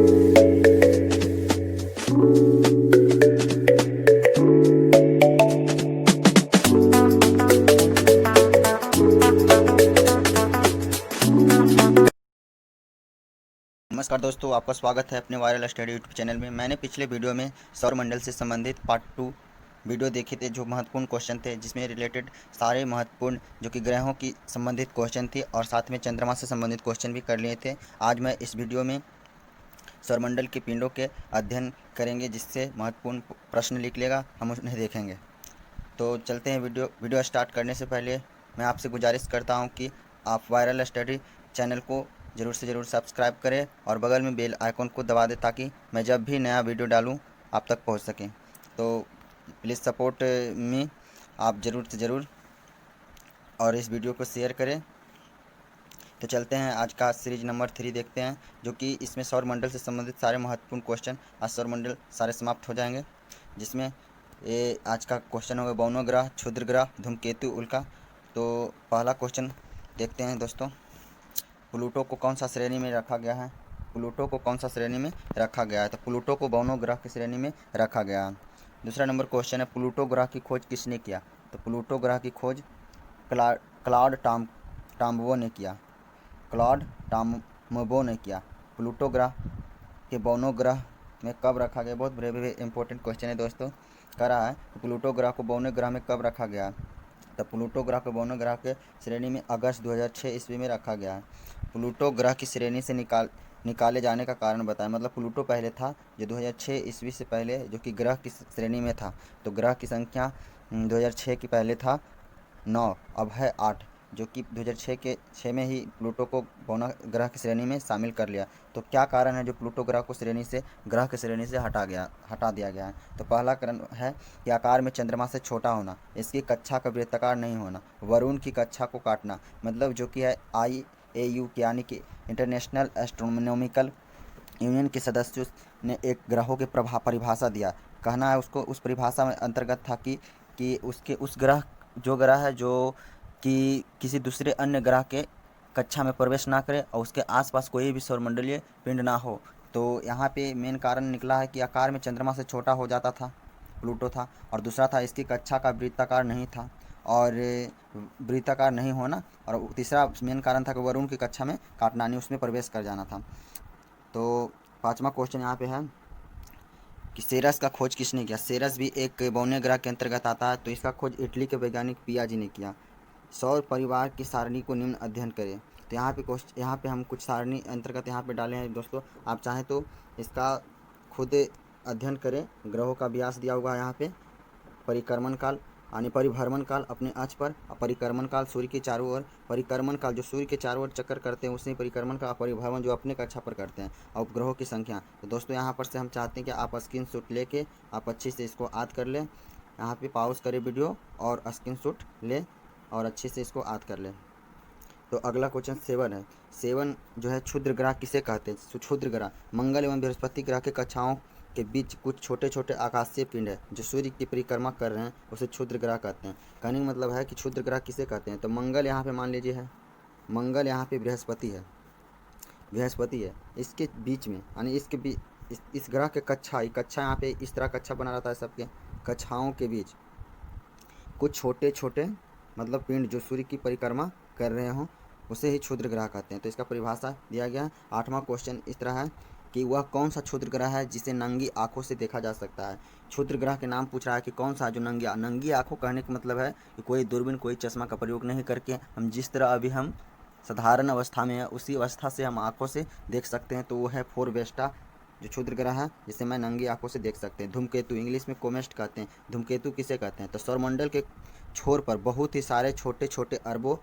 नमस्कार दोस्तों, आपका स्वागत है अपने वायरल स्टडी यूट्यूब चैनल में। मैंने पिछले वीडियो में सौरमंडल से संबंधित पार्ट 2 वीडियो देखे थे, जो महत्वपूर्ण क्वेश्चन थे, जिसमें रिलेटेड सारे महत्वपूर्ण जो कि ग्रहों की संबंधित क्वेश्चन थे और साथ में चंद्रमा से संबंधित क्वेश्चन भी कर लिए थे। आज मैं इस वीडियो में सौरमंडल के पिंडों के अध्ययन करेंगे, जिससे महत्वपूर्ण प्रश्न निकलेगा, हम उन्हें देखेंगे। तो चलते हैं। वीडियो स्टार्ट करने से पहले मैं आपसे गुजारिश करता हूं कि आप वायरल स्टडी चैनल को ज़रूर से ज़रूर सब्सक्राइब करें और बगल में बेल आइकन को दबा दें, ताकि मैं जब भी नया वीडियो डालूं आप तक पहुंच सकें। तो प्लीज़ सपोर्ट मी, आप ज़रूर से ज़रूर, और इस वीडियो को शेयर करें। तो चलते हैं, आज का सीरीज नंबर 3 देखते हैं, जो कि इसमें सौरमंडल से संबंधित सारे महत्वपूर्ण क्वेश्चन, आज सौरमंडल सारे समाप्त हो जाएंगे, जिसमें ये आज का क्वेश्चन होगा बौनों ग्रह, क्षुद्र ग्रह, धूमकेतु, उल्का। तो पहला क्वेश्चन देखते हैं दोस्तों। प्लूटो को कौन सा श्रेणी में रखा गया है? प्लूटो को कौन सा श्रेणी में रखा गया है? तो प्लूटो को बौनों ग्रह की श्रेणी में रखा गया है। दूसरा नंबर क्वेश्चन है, प्लूटो ग्रह की खोज किसने किया? तो प्लूटो ग्रह की खोज क्लॉड टॉम्बो ने किया। क्लॉड टॉम्बो ने किया। प्लूटो ग्रह के बौनों ग्रह में कब रखा गया? बहुत बड़े इंपॉर्टेंट क्वेश्चन है दोस्तों, कर रहा है। तो प्लूटो ग्रह को बौनों ग्रह में कब रखा गया? तो प्लूटो ग्रह को बौनों ग्रह के श्रेणी में अगस्त 2006 ईस्वी में रखा गया है। प्लूटो ग्रह की श्रेणी से निकाले जाने का कारण बताएं। मतलब प्लूटो पहले था, जो 2006 ईस्वी से पहले जो कि ग्रह की श्रेणी में था, तो ग्रह की संख्या 2006 की पहले था 9, अब है 8, जो कि 2006 के 6 में ही प्लूटो को बौना ग्रह की श्रेणी में शामिल कर लिया। तो क्या कारण है जो प्लूटो ग्रह को ग्रह की श्रेणी से हटा दिया गया है? तो पहला कारण है कि आकार में चंद्रमा से छोटा होना, इसकी कक्षा का वृत्ताकार नहीं होना, वरुण की कक्षा को काटना, मतलब जो कि है IAU यानी कि इंटरनेशनल एस्ट्रोनॉमिकल यूनियन के सदस्यों ने एक ग्रहों के परिभाषा दिया। कहना है उसको, उस परिभाषा में अंतर्गत था कि उसके उस ग्रह जो ग्रह है जो कि किसी दूसरे अन्य ग्रह के कक्षा में प्रवेश ना करे और उसके आसपास कोई भी सौरमंडलीय पिंड ना हो। तो यहाँ पे मेन कारण निकला है कि आकार में चंद्रमा से छोटा हो जाता था, प्लूटो था, और दूसरा था इसकी कक्षा का वृत्ताकार नहीं था, और वृत्ताकार नहीं होना, और तीसरा मेन कारण था कि वरुण की कक्षा में काटना, नहीं उसमें प्रवेश कर जाना था। तो पाँचवा क्वेश्चन यहाँ पे है कि सेरस का खोज किसने किया? सेरस भी एक बौने ग्रह के अंतर्गत आता है, तो इसका खोज इटली के वैज्ञानिक पियाजी ने किया। सौर परिवार की सारणी को निम्न अध्ययन करें। तो यहाँ पे हम कुछ सारणी अंतर्गत यहाँ पे डाले हैं दोस्तों, आप चाहें तो इसका खुद अध्ययन करें। ग्रहों का व्यास दिया हुआ है यहाँ पे, परिक्रमण काल यानी परिभ्रमण काल अपने अक्ष पर, परिक्रमण काल सूर्य के चारों ओर, परिक्रमण काल जो सूर्य के चारों ओर चक्कर करते हैं उसे परिक्रमण का, परिभ्रमण जो अपने कक्षा पर करते हैं, और उपग्रहों की संख्या। तो दोस्तों यहाँ पर से हम चाहते हैं कि आप स्क्रीनशॉट लेके आप अच्छे से इसको याद कर लें। यहाँ पे पॉज करें वीडियो और स्क्रीनशॉट ले और अच्छे से इसको याद कर लें। तो अगला क्वेश्चन 7 है। 7 जो है, क्षुद्र ग्रह किसे कहते हैं? क्षुद्र ग्रह मंगल एवं बृहस्पति ग्रह के कक्षाओं के बीच कुछ छोटे छोटे आकाशीय पिंड है जो सूर्य की परिक्रमा कर रहे हैं, उसे क्षुद्र ग्रह कहते हैं। कहने का मतलब है कि क्षुद्र ग्रह किसे कहते हैं? तो मंगल यहाँ पे मान लीजिए है, मंगल यहाँ पे बृहस्पति है, इसके बीच में यानी इसके बीच इस ग्रह के कक्षा यहाँ पे इस तरह कक्षा बना रहता है, सबके कक्षाओं के बीच कुछ छोटे छोटे मतलब पिंड जो सूर्य की परिक्रमा कर रहे हों, उसे ही क्षुद्र ग्रह कहते हैं। तो इसका परिभाषा दिया गया है। 8वां क्वेश्चन इस तरह है कि वह कौन सा क्षुद्र ग्रह है जिसे नंगी आंखों से देखा जा सकता है? क्षुद्र ग्रह के नाम पूछ रहा है कि कौन सा जो नंगी आंखों कहने का मतलब है कि कोई दूरबीन कोई चश्मा का प्रयोग नहीं करके हम जिस तरह अभी हम साधारण अवस्था में है उसी अवस्था से हम आंखों से देख सकते हैं। तो वो है फोरवेस्टा जो क्षुद्र ग्रह है, जिसे मैं नंगी आंखों से देख सकते हैं। धूमकेतु इंग्लिश में कोमेट कहते हैं। धूमकेतु किसे कहते हैं? तो सौरमंडल के छोर पर बहुत ही सारे छोटे छोटे अरबों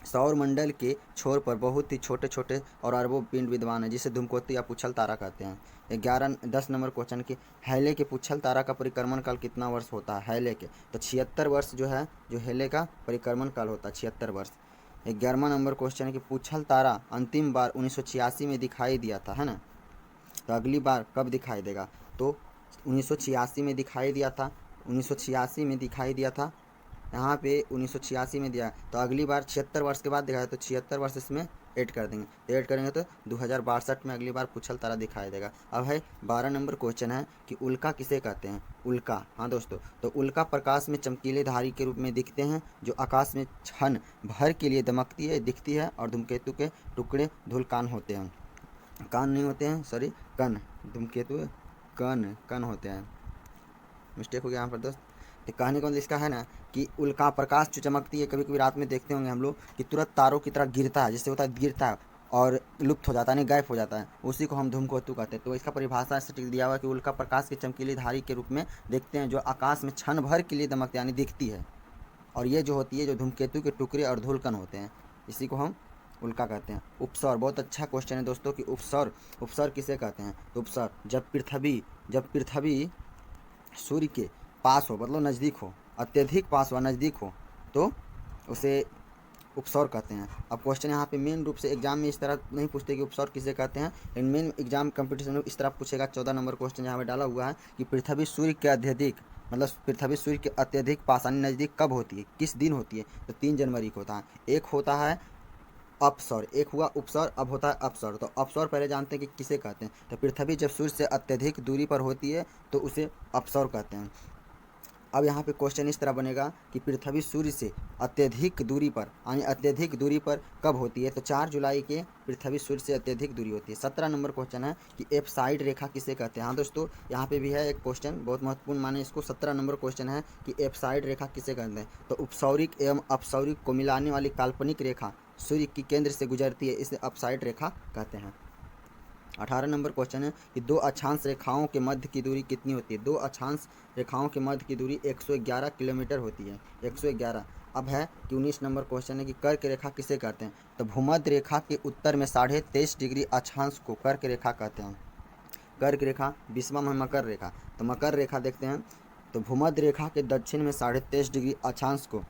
सौरमंडल के छोर पर बहुत ही छोटे छोटे और अरबों पिंड विद्यमान है, जिसे धूमकेतु या पुच्छल तारा कहते हैं। 10 नंबर क्वेश्चन की हेले के पुच्छल तारा का परिक्रमण काल कितना वर्ष होता है? हेले के तो 76 वर्ष जो है, जो हेले का परिक्रमण काल होता है 76 वर्ष। 11वां नंबर क्वेश्चन है कि पुच्छल तारा अंतिम बार 1986 में दिखाई दिया था, है ना? तो अगली बार कब दिखाई देगा? तो 1986 में दिखाई दिया था, 1986 में दिखाई दिया था। यहाँ पे 1986 में दिया, तो अगली बार 76 वर्ष के बाद दिखाया, तो 76 वर्ष इसमें ऐड कर देंगे। तो ऐड करेंगे तो 2062 में अगली बार पुछल तारा दिखाई देगा। अब है 12 नंबर क्वेश्चन है कि उल्का किसे कहते हैं। उल्का, हाँ दोस्तों, तो उल्का प्रकाश में चमकीले धारी के रूप में दिखते हैं जो आकाश में क्षण भर के लिए दमकती है, दिखती है और धूमकेतु के टुकड़े धूलकान होते हैं। कान नहीं होते हैं, सॉरी, कण। धूमकेतु कण कण होते हैं, मिस्टेक हो गया यहाँ पर दोस्त। तो कहने का मतलब इसका है ना कि उल्का प्रकाश जो चमकती है, कभी कभी रात में देखते होंगे हम लोग कि तुरंत तारों की तरह गिरता है, जैसे होता है गिरता है और लुप्त हो जाता है, नहीं गायब हो जाता है, उसी को हम धूमकेतु कहते हैं। तो इसका परिभाषा ऐसे दिया हुआ है कि उल्का प्रकाश की चमकीली धारी के रूप में देखते हैं जो आकाश में क्षण भर के लिए दमकती यानी दिखती है, और ये जो होती है जो धूमकेतु के टुकड़े और धूलकण होते हैं, इसी को हम उल्का कहते हैं। उपसौर, बहुत अच्छा क्वेश्चन है दोस्तों कि उपसौर किसे कहते हैं। तो उपसौर जब पृथ्वी सूर्य के पास हो, मतलब नज़दीक हो, अत्यधिक पास हो, नज़दीक हो, तो उसे उपसौर कहते हैं। अब क्वेश्चन यहाँ पे मेन रूप से एग्जाम में इस तरह नहीं पूछते कि उपसौर किसे कहते हैं, लेकिन मेन एग्जाम कंपटीशन में इस तरह पूछेगा। 14 नंबर क्वेश्चन यहाँ पे डाला हुआ है कि पृथ्वी सूर्य के अत्यधिक, मतलब पृथ्वी सूर्य के अत्यधिक पास यानी नज़दीक कब होती है, किस दिन होती है। तो 3 जनवरी को होता है। एक होता है अपसौर, एक हुआ उपसौर, अब होता है अपसौर। तो अपसौर पहले जानते हैं कि किसे कहते हैं। तो पृथ्वी जब सूर्य से अत्यधिक दूरी पर होती है तो उसे अपसौर कहते हैं। अब यहाँ पे क्वेश्चन इस तरह बनेगा कि पृथ्वी सूर्य से अत्यधिक दूरी पर यानी अत्यधिक दूरी पर कब होती है। तो 4 जुलाई के पृथ्वी सूर्य से अत्यधिक दूरी होती है। 17 नंबर क्वेश्चन है कि एफ साइड रेखा किसे कहते हैं। हाँ दोस्तों, यहाँ पे भी है एक क्वेश्चन, बहुत महत्वपूर्ण माने इसको। 17 नंबर क्वेश्चन है कि एफ साइड रेखा किसे कहते हैं। तो उपसौरिक एवं अपसौरिक को मिलाने वाली काल्पनिक रेखा सूर्य की केंद्र से गुजरती है, इसे अपसाइड रेखा कहते हैं। 18 नंबर क्वेश्चन है कि 2 अक्षांश रेखाओं के मध्य की दूरी कितनी होती है। 2 अक्षांश रेखाओं के मध्य की दूरी 111 किलोमीटर होती है, 111। अब है कि 19 नंबर क्वेश्चन है कि कर्क रेखा किसे कहते हैं। तो भूमध्य रेखा के उत्तर में 23.5 डिग्री अक्षांश को कर्क रेखा कहते हैं। कर्क रेखा 20वां में मकर रेखा। तो मकर रेखा देखते हैं, तो भूमध्य रेखा के दक्षिण में 23.5 डिग्री अक्षांश को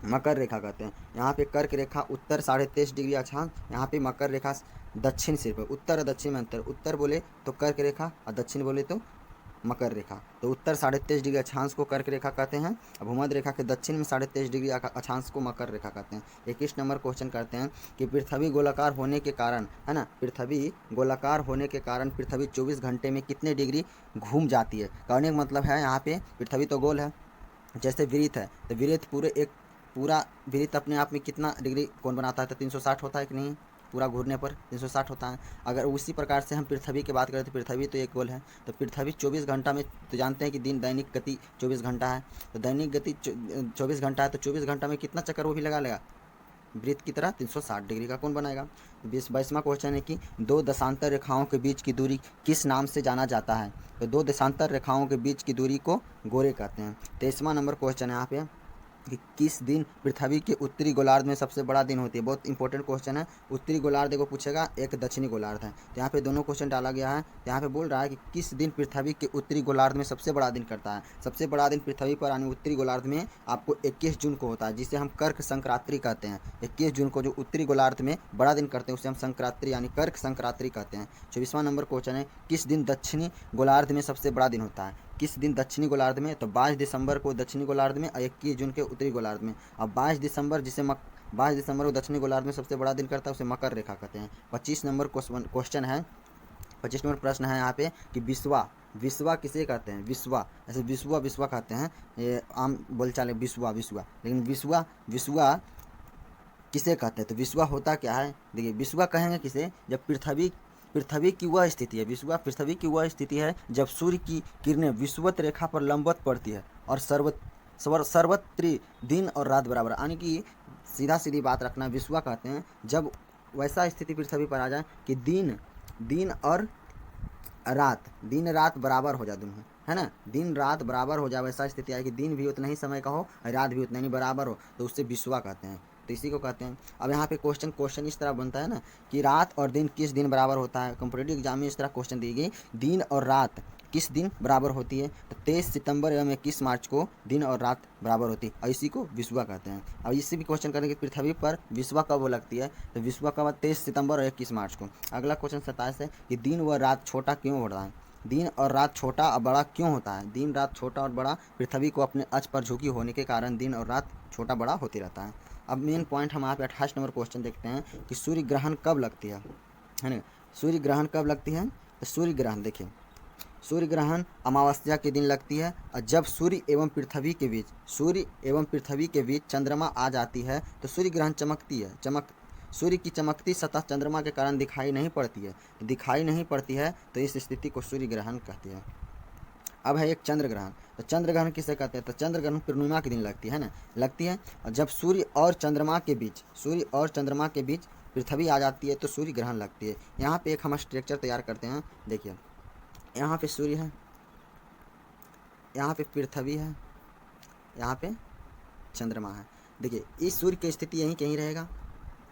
मकर रेखा कहते हैं। यहाँ पे कर्क रेखा उत्तर 23.5 डिग्री अक्षांश, यहाँ पे मकर रेखा दक्षिण सिर्फ, उत्तर और दक्षिण में अंतर। उत्तर बोले तो कर्क रेखा और दक्षिण बोले तो मकर रेखा। तो उत्तर 23.5 डिग्री अक्षांश को कर्क रेखा कहते हैं, भूमध्य रेखा के दक्षिण में 23.5 डिग्री अक्षांश को मकर रेखा कहते हैं। 21 नंबर क्वेश्चन करते हैं कि पृथ्वी गोलाकार होने के कारण, है ना, पृथ्वी गोलाकार होने के कारण पृथ्वी 24 घंटे में कितने डिग्री घूम जाती है। कहने का मतलब है यहाँ पे पृथ्वी तो गोल है, जैसे वृत्त है, तो वृत्त पूरा वृत्त अपने आप में कितना डिग्री कोण बनाता है। तो 360 होता है कि नहीं, पूरा घूरने पर 360 होता है। अगर उसी प्रकार से हम पृथ्वी की बात करें तो पृथ्वी तो एक गोल है। तो पृथ्वी 24 घंटा में, तो जानते हैं कि दिन दैनिक गति 24 घंटा है, तो दैनिक गति 24 घंटा है, तो 24 घंटा में कितना चक्कर वो भी लगा लेगा वृत्त की तरह, 360 डिग्री का कोण बनाएगा। 22वां क्वेश्चन है कि 2 देशांतर रेखाओं के बीच की दूरी किस नाम से जाना जाता है। तो 2 देशांतर रेखाओं के बीच की दूरी को गोरे कहते हैं। 23वां नंबर क्वेश्चन है यहाँ पे कि किस दिन पृथ्वी के उत्तरी गोलार्ध में सबसे बड़ा दिन होती है। बहुत इंपॉर्टेंट क्वेश्चन है। उत्तरी गोलार्ध को पूछेगा, एक दक्षिणी गोलार्ध है। तो यहाँ पे दोनों क्वेश्चन डाला गया है। तो यहाँ पे बोल रहा है कि किस दिन पृथ्वी के उत्तरी गोलार्ध में सबसे बड़ा दिन करता है। सबसे बड़ा दिन पृथ्वी पर यानी उत्तरी गोलार्ध में आपको 21 जून को होता है, जिसे हम कर्क संक्रांति कहते हैं। 21 जून को जो उत्तरी गोलार्ध में बड़ा दिन करते हैं उसे हम संक्रांति यानी कर्क संक्रांति कहते हैं। 24वां नंबर क्वेश्चन है किस दिन दक्षिणी गोलार्ध में सबसे बड़ा दिन होता है। किस दिन दक्षिणी गोलार्ध में, तो 22 दिसंबर को दक्षिणी गोलार्ध में और 21 जून के उत्तरी गोलार्ध में। अब 22 दिसंबर को दक्षिणी गोलार्ध में सबसे बड़ा दिन करता है, उसे मकर रेखा कहते हैं। 25 नंबर क्वेश्चन है, 25 नंबर प्रश्न है यहाँ पे कि विश्वा किसे कहते हैं। विश्वा, ऐसे विश्वा कहते हैं, ये आम बोलचाल है विश्वा, लेकिन विश्वा किसे कहते हैं। तो विश्वा होता क्या है, देखिए विश्वा कहेंगे किसे, जब पृथ्वी की वह स्थिति है, पृथ्वी की वह स्थिति है जब सूर्य की किरणें विषुवत रेखा पर लंबवत पड़ती है और सर्वत्र दिन और रात बराबर, यानी कि सीधा सीधी बात रखना, विश्वा कहते हैं जब वैसा स्थिति पृथ्वी पर आ जाए कि दिन और रात बराबर हो जाए, दोनों, है ना, दिन रात बराबर हो जाए, वैसा स्थिति आए कि दिन भी उतना ही समय का हो और रात भी उतना ही बराबर हो, तो उससे विश्वा कहते हैं। तो इसी को कहते हैं। अब यहाँ पे क्वेश्चन इस तरह बनता है ना कि रात और दिन किस दिन बराबर होता है। कॉम्पिटिटिव एग्जाम में इस तरह क्वेश्चन दी गई, दिन और रात किस दिन बराबर होती है। तो 23 सितंबर एवं 21 मार्च को दिन और रात बराबर होती है, और इसी को विश्वा कहते हैं। अब इससे भी क्वेश्चन करेंगे पृथ्वी पर विश्वा कब वो लगती है। तो विश्वा कब, 23 सितंबर और 21 मार्च को। अगला क्वेश्चन 27 है कि दिन व रात छोटा क्यों हो रहा है। दिन और रात छोटा और बड़ा क्यों होता है। दिन रात छोटा और बड़ा पृथ्वी को अपने अक्ष पर झुकी होने के कारण दिन और रात छोटा बड़ा होते रहता है। अब मेन पॉइंट हम यहाँ पे 28 नंबर क्वेश्चन देखते हैं कि सूर्य ग्रहण कब लगती है ना। सूर्य ग्रहण कब लगती है? तो सूर्य ग्रहण देखिए, सूर्य ग्रहण अमावस्या के दिन लगती है, और जब सूर्य एवं पृथ्वी के बीच चंद्रमा आ जाती है तो सूर्य ग्रहण चमकती है। सूर्य की चमकती सतह चंद्रमा के कारण दिखाई नहीं पड़ती है तो इस स्थिति को सूर्य ग्रहण कहते हैं। अब है एक चंद्र ग्रहण। तो चंद्र ग्रहण किसे कहते हैं? तो चंद्र ग्रहण पूर्णिमा के दिन लगती है ना, और जब सूर्य और चंद्रमा के बीच पृथ्वी आ जाती है तो सूर्य ग्रहण लगती है। यहाँ पे एक हम स्ट्रक्चर तैयार करते हैं। देखिए, यहाँ पे सूर्य है, यहाँ पे पृथ्वी है, यहाँ पे चंद्रमा है। देखिए, इस सूर्य की स्थिति यहीं कहीं रहेगा,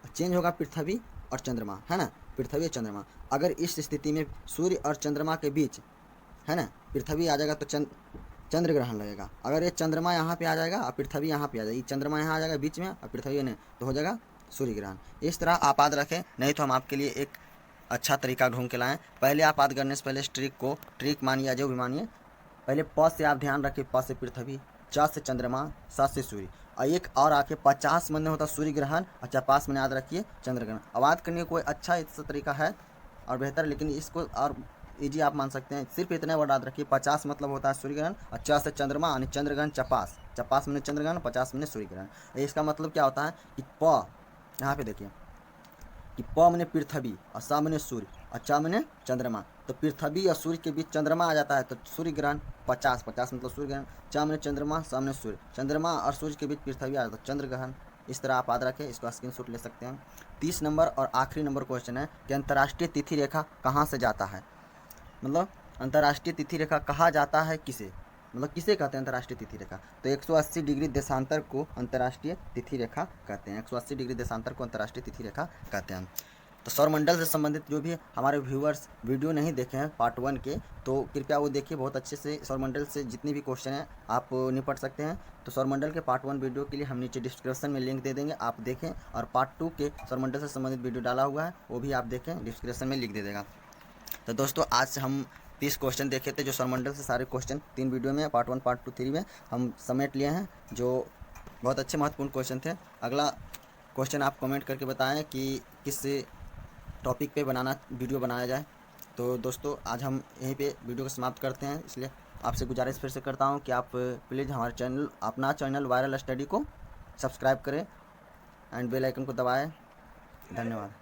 चेंज होगा पृथ्वी और चंद्रमा, है ना, पृथ्वी और चंद्रमा। अगर इस स्थिति में सूर्य और चंद्रमा के बीच, है ना, पृथ्वी आ जाएगा तो चंद्र ग्रहण लगेगा। अगर ये चंद्रमा यहाँ पे आ जाएगा और पृथ्वी यहाँ पे आ जाएगी, चंद्रमा यहाँ आ जाएगा बीच में और पृथ्वी नहीं, तो हो जाएगा सूर्य ग्रहण। इस तरह आप याद रखें, नहीं तो हम आपके लिए एक अच्छा तरीका ढूंढ के लाएं। पहले आप याद करने से पहले इस ट्रिक मानिए या जो भी मानिए, पहले प से आप ध्यान रखिए, प से पृथ्वी, च से चंद्रमा, स से सूर्य, और एक और आके 50 मन में होता सूर्य ग्रहण, और 50 मन याद रखिए चंद्र ग्रहण। अब याद करने का कोई अच्छा इसका तरीका है और बेहतर, लेकिन इसको और ईजी आप मान सकते हैं। सिर्फ इतने वर्ड याद रखिए, 50 मतलब होता है सूर्य ग्रहण, और च से चंद्रमा यानी चंद्र ग्रहण, चपास मैंने चंद्र ग्रहण, 50 मैंने सूर्य ग्रहण। इसका मतलब क्या होता है कि प, यहाँ पे देखिए कि प मैंने पृथ्वी और स मैंने सूर्य और च मैंने चंद्रमा, तो पृथ्वी और सूर्य के बीच चंद्रमा आ जाता है तो सूर्य ग्रहण 50 मतलब सूर्य ग्रहण, च मैंने चंद्रमा, स मैंने सूर्य, चंद्रमा और सूर्य के बीच पृथ्वी आ जाता है चंद्र ग्रहण। इस तरह आप याद रखें, इसको स्क्रीनशॉट ले सकते हैं। 30 नंबर और आखिरी नंबर क्वेश्चन है कि अंतर्राष्ट्रीय तिथि रेखा कहाँ से जाता है? मतलब अंतर्राष्ट्रीय तिथि रेखा कहा जाता है किसे, मतलब किसे कहते हैं अंतर्राष्ट्रीय तिथि रेखा? तो 180 डिग्री देशांतर को अंतर्राष्ट्रीय तिथि रेखा कहते हैं। 180 डिग्री देशांतर को अंतर्राष्ट्रीय तिथि रेखा कहते हैं। तो सौरमंडल से संबंधित जो भी हमारे व्यूअर्स वीडियो नहीं देखे हैं पार्ट 1 के, तो कृपया वो देखिए, बहुत अच्छे से सौरमंडल से जितने भी क्वेश्चन हैं आप निपट सकते हैं। तो सौरमंडल के पार्ट 1 वीडियो के लिए हम नीचे डिस्क्रिप्शन में लिंक दे देंगे, आप देखें, और पार्ट 2 के सौरमंडल से संबंधित वीडियो डाला हुआ है, वो भी आप देखें, डिस्क्रिप्शन में लिख दे देगा। तो दोस्तों, आज हम 30 क्वेश्चन देखे थे जो सौरमंडल से, सारे क्वेश्चन 3 वीडियो में, पार्ट 1, पार्ट 2, 3 में हम समेट लिए हैं, जो बहुत अच्छे महत्वपूर्ण क्वेश्चन थे। अगला क्वेश्चन आप कमेंट करके बताएं कि किस टॉपिक पे वीडियो बनाया जाए। तो दोस्तों, आज हम यहीं पे वीडियो को समाप्त करते हैं, इसलिए आपसे गुजारिश फिर से करता हूं कि आप प्लीज़ हमारे अपना चैनल वायरल स्टडी को सब्सक्राइब करें एंड बेल आइकन को दबाएँ। धन्यवाद।